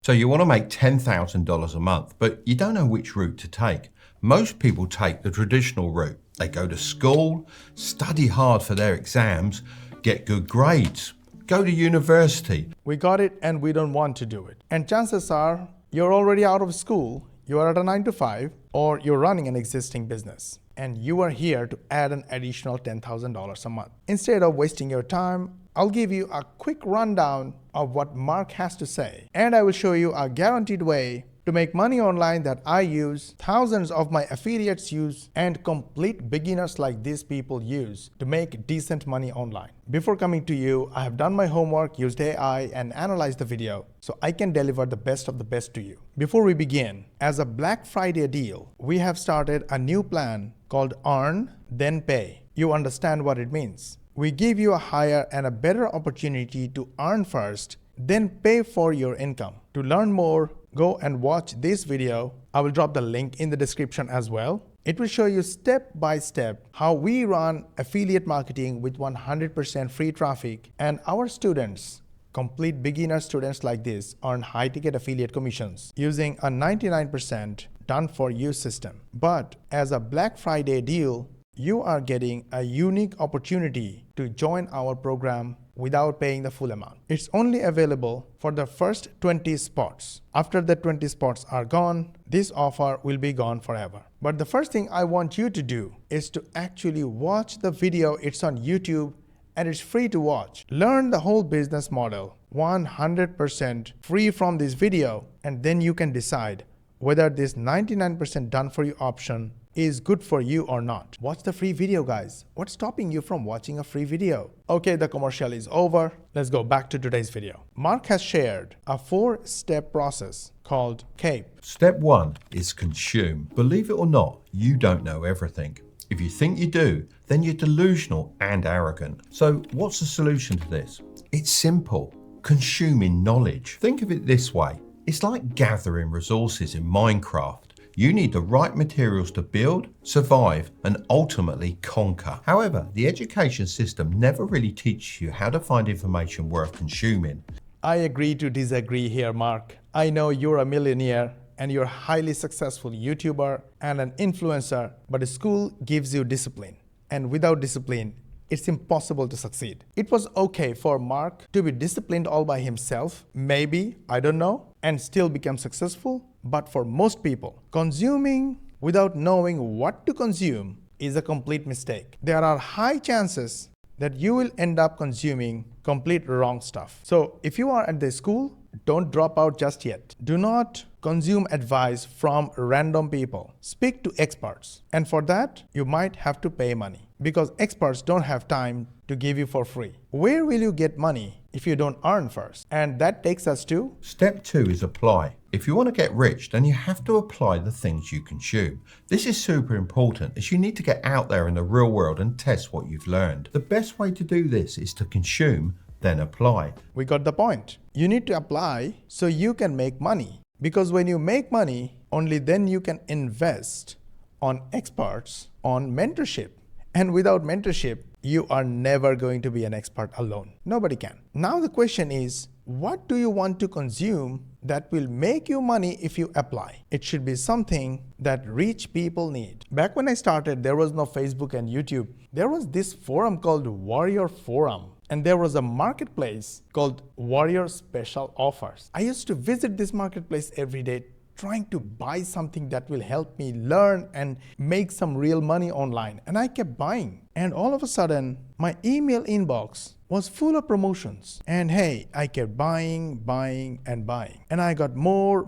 So you want to make $10,000 a month, but you don't know which route to take. Most people take the traditional route. They go to school, study hard for their exams, get good grades, go to university. We got it and we don't want to do it. And chances are you're already out of school, you are at a 9 to 5, or you're running an existing business. And you are here to add an additional $10,000 a month. Instead of wasting your time, I'll give you a quick rundown of what Mark has to say. And I will show you a guaranteed way to make money online that I use, thousands of my affiliates use, and complete beginners like these people use to make decent money online. Before coming to you, I have done my homework, used AI, and analyzed the video so I can deliver the best of the best to you. Before we begin, as a Black Friday deal, we have started a new plan called Earn, Then Pay. You understand what it means. We give you a higher and a better opportunity to earn first, then pay for your income. To learn more, go and watch this video. I will drop the link in the description as well. It will show you step by step how we run affiliate marketing with 100% free traffic, and our students, complete beginner students like this, earn high ticket affiliate commissions using a 99% done for you system. But as a Black Friday deal, you are getting a unique opportunity to join our program without paying the full amount. It's only available for the first 20 spots. After the 20 spots are gone, this offer will be gone forever. But the first thing I want you to do is to actually watch the video. It's on YouTube and it's free to watch. Learn the whole business model 100% free from this video, and then you can decide whether this 99% done for you option is good for you or not. Watch the free video, guys. What's stopping you from watching a free video? Okay, the commercial is over. Let's go back to today's video. Mark has shared a 4-step process called CAPE. Step 1 is consume. Believe it or not, you don't know everything. If you think you do, then you're delusional and arrogant. So what's the solution to this? It's simple. Consuming knowledge. Think of it this way. It's like gathering resources in Minecraft. You need the right materials to build, survive, and ultimately conquer. However, the education system never really teaches you how to find information worth consuming. I agree to disagree here, Mark. I know you're a millionaire and you're a highly successful YouTuber and an influencer, but school gives you discipline. And without discipline, it's impossible to succeed. It was okay for Mark to be disciplined all by himself, maybe, I don't know, and still become successful. But for most people, consuming without knowing what to consume is a complete mistake. There are high chances that you will end up consuming complete wrong stuff. So if you are at the school, don't drop out just yet. Do not consume advice from random people. Speak to experts. And for that, you might have to pay money because experts don't have time to give you for free. Where will you get money if you don't earn first? And that takes us to Step 2 is apply. If you want to get rich, then you have to apply the things you consume. This is super important as you need to get out there in the real world and test what you've learned. The best way to do this is to consume, then apply. We got the point. You need to apply so you can make money. Because when you make money, only then you can invest on experts, on mentorship. And without mentorship, you are never going to be an expert alone. Nobody can. Now the question is, what do you want to consume that will make you money if you apply? It should be something that rich people need. Back when I started, there was no Facebook and YouTube. There was this forum called Warrior Forum. And there was a marketplace called Warrior Special Offers. I used to visit this marketplace every day, trying to buy something that will help me learn and make some real money online. And I kept buying. And all of a sudden, my email inbox was full of promotions. And hey, I kept buying. And I got more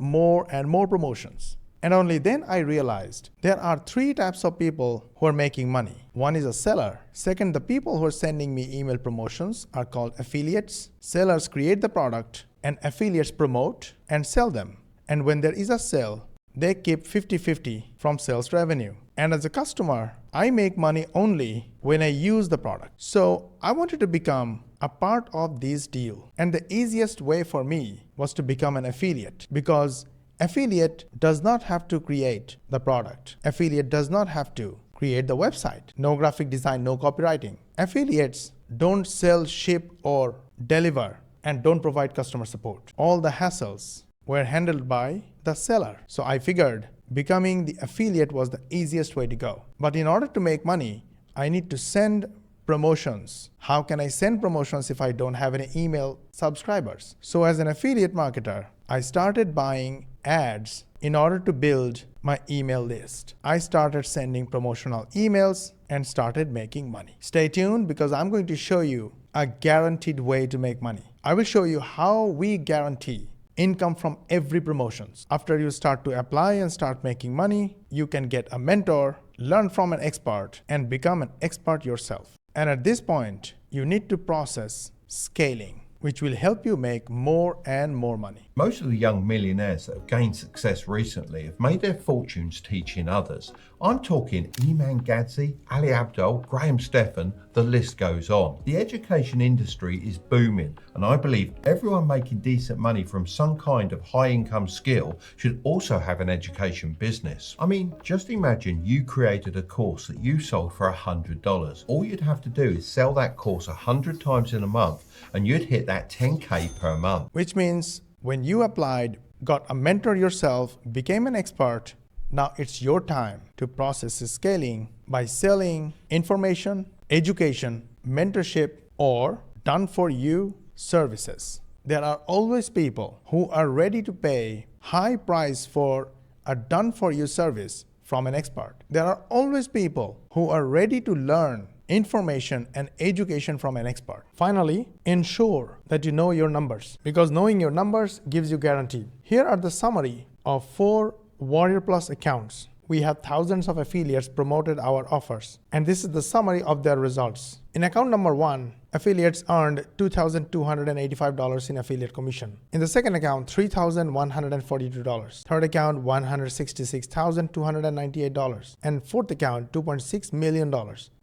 and more promotions. And only then I realized there are 3 types of people who are making money. One is a seller. Second, the people who are sending me email promotions are called affiliates. Sellers create the product and affiliates promote and sell them. And when there is a sale, they keep 50-50 from sales revenue. And as a customer, I make money only when I use the product. So I wanted to become a part of this deal. And the easiest way for me was to become an affiliate, because affiliate does not have to create the product. Affiliate does not have to create the website. No graphic design, no copywriting. Affiliates don't sell, ship, or deliver, and don't provide customer support. All the hassles were handled by the seller. So I figured becoming the affiliate was the easiest way to go. But in order to make money, I need to send promotions. How can I send promotions if I don't have any email subscribers? So as an affiliate marketer, I started buying ads in order to build my email list. I started sending promotional emails and started making money. Stay tuned because I'm going to show you a guaranteed way to make money. I will show you how we guarantee income from every promotions. After you start to apply and start making money, you can get a mentor, learn from an expert, and become an expert yourself. And at this point, you need to process scaling, which will help you make more and more money. Most of the young millionaires that have gained success recently have made their fortunes teaching others. I'm talking Iman Gadzhi, Ali Abdaal, Graham Stephan, the list goes on. The education industry is booming, and I believe everyone making decent money from some kind of high income skill should also have an education business. I mean, just imagine you created a course that you sold for $100. All you'd have to do is sell that course 100 times in a month, and you'd hit that 10K per month. Which means when you applied, got a mentor yourself, became an expert, now it's your time to process scaling by selling information, education, mentorship, or done for you services. There are always people who are ready to pay high price for a done for you service from an expert. There are always people who are ready to learn information and education from an expert. Finally, ensure that you know your numbers, because knowing your numbers gives you guarantee. Here are the summary of 4 Warrior Plus accounts. We have thousands of affiliates promoted our offers, and this is the summary of their results. In account number 1, affiliates earned $2,285 in affiliate commission. In the second account, $3,142. Third account, $166,298. And fourth account, $2.6 million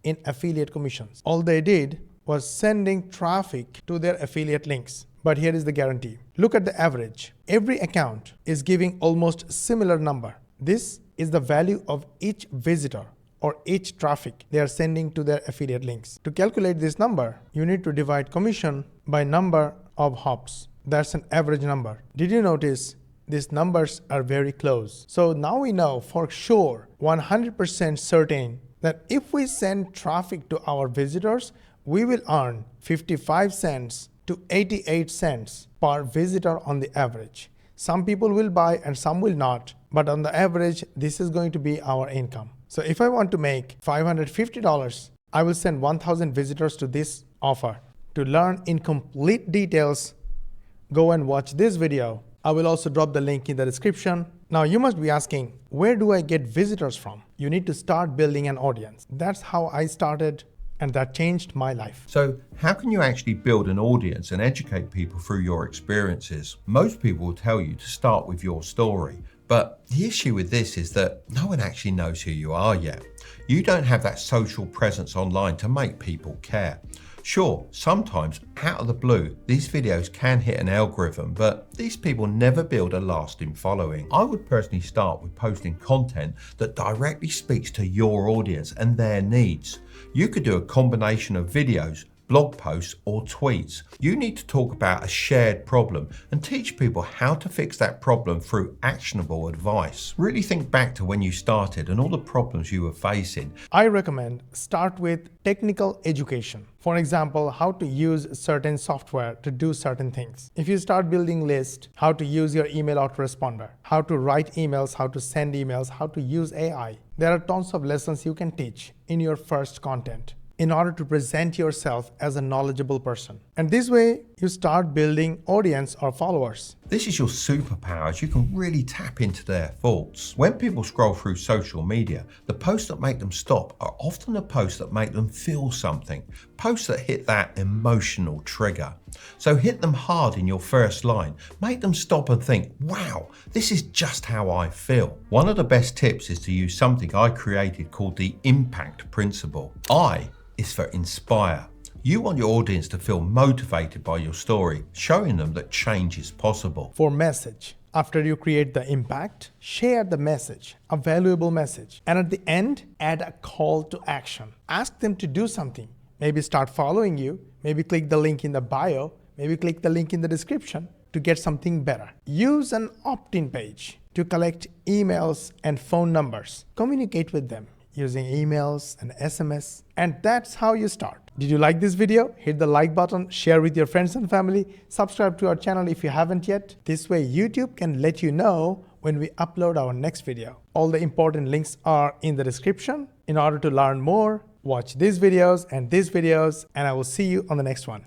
in affiliate commissions. All they did was sending traffic to their affiliate links. But here is the guarantee. Look at the average. Every account is giving almost similar number. This is the value of each visitor or each traffic they are sending to their affiliate links. To calculate this number, you need to divide commission by number of hops. That's an average number. Did you notice these numbers are very close? So now we know for sure, 100% certain, that if we send traffic to our visitors, we will earn 55 cents to 88 cents per visitor on the average. Some people will buy and some will not, but on the average, this is going to be our income. So if I want to make $550, I will send 1,000 visitors to this offer. To learn in complete details, go and watch this video. I will also drop the link in the description. Now you must be asking, where do I get visitors from? You need to start building an audience. That's how I started, and that changed my life. So how can you actually build an audience and educate people through your experiences? Most people will tell you to start with your story. But the issue with this is that no one actually knows who you are yet. You don't have that social presence online to make people care. Sure, sometimes out of the blue, these videos can hit an algorithm, but these people never build a lasting following. I would personally start with posting content that directly speaks to your audience and their needs. You could do a combination of videos, blog posts, or tweets. You need to talk about a shared problem and teach people how to fix that problem through actionable advice. Really think back to when you started and all the problems you were facing. I recommend start with technical education. For example, how to use certain software to do certain things. If you start building lists, how to use your email autoresponder, how to write emails, how to send emails, how to use AI. There are tons of lessons you can teach in your first content in order to present yourself as a knowledgeable person. And this way, you start building audience or followers. This is your superpower. You can really tap into their thoughts. When people scroll through social media, the posts that make them stop are often the posts that make them feel something, posts that hit that emotional trigger. So hit them hard in your first line. Make them stop and think, wow, this is just how I feel. One of the best tips is to use something I created called the impact principle. I is for inspire. You want your audience to feel motivated by your story, showing them that change is possible. For message, after you create the impact, share the message, a valuable message. And at the end, add a call to action. Ask them to do something. Maybe start following you, maybe click the link in the bio, maybe click the link in the description. to get something better. Use an opt-in page to collect emails and phone numbers. Communicate with them using emails and SMS, and that's how you start. Did you like this video? Hit the like button, share with your friends and family, subscribe to our channel if you haven't yet. This way YouTube can let you know when we upload our next video. All the important links are in the description. In order to learn more, watch these videos, and I will see you on the next one.